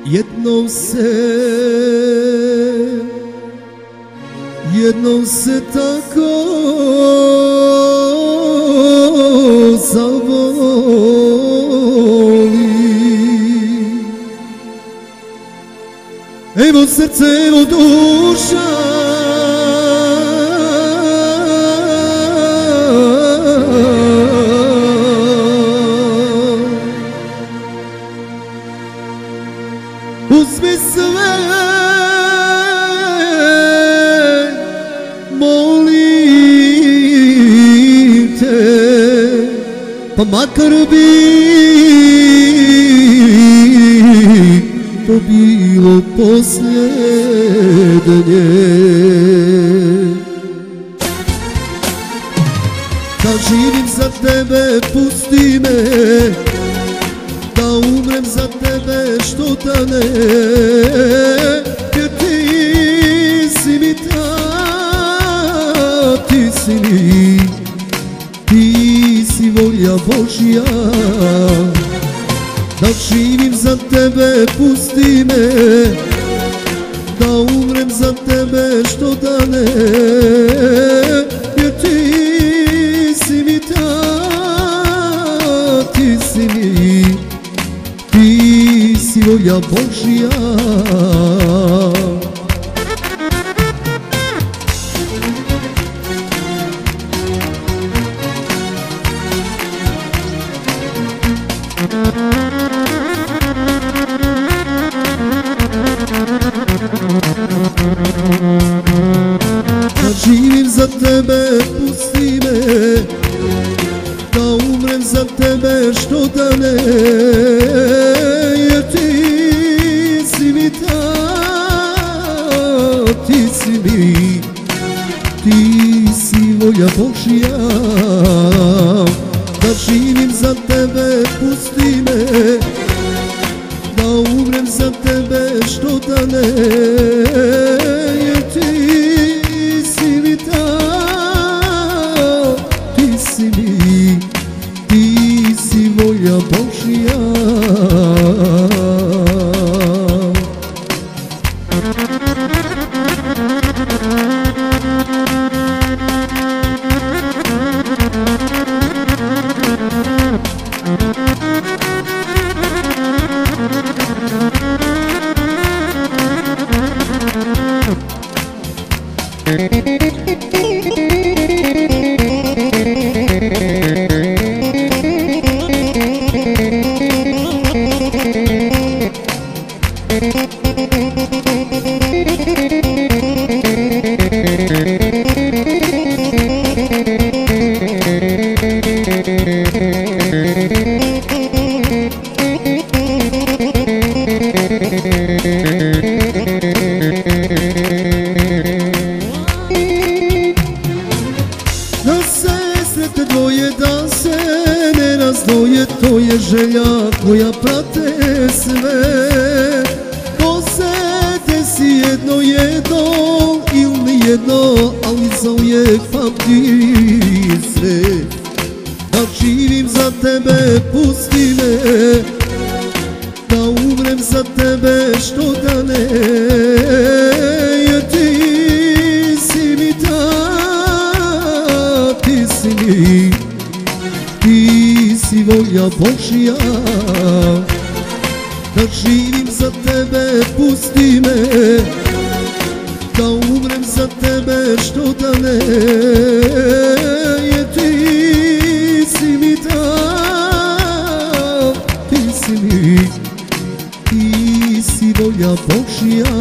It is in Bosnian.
Jednom se tako zavoli. Evo srce, evo duša, uzmi sve, molim te, pa makar bi to bilo posljednje. Da živim za tebe, pusti me, da umrem za tebe, što da ne, jer ti si mi ta, ti si mi, ti si volja Božja. Da živim za tebe, pusti me, da umrem za tebe, što da ne, jer ti si mi ta, ti si mi, ti si volja Božja. Da živim za tebe, pusti me, da umrem za tebe, što da ne, jer ti si mi ta, ti si mi, ti si volja Božja. Da živim za tebe, pusti me, da umrem za tebe, što da ne, jer ti si mi ta, ti si mi, ti si volja Božja. Da se sretne dvoje, da se ne razdvoje, to je želja koja prate sve. To se desi jedno ili nijedno, ali zauvijek pamti se. Da živim za tebe, pusti me, da umrem za tebe, što da ne, jer ti si mi ta, ti si mi, ti si volja Božja. Da živim za tebe, pusti me, da umrem za tebe, što da ne, jer ti si mi ta, ti si mi, ti si volja Božja.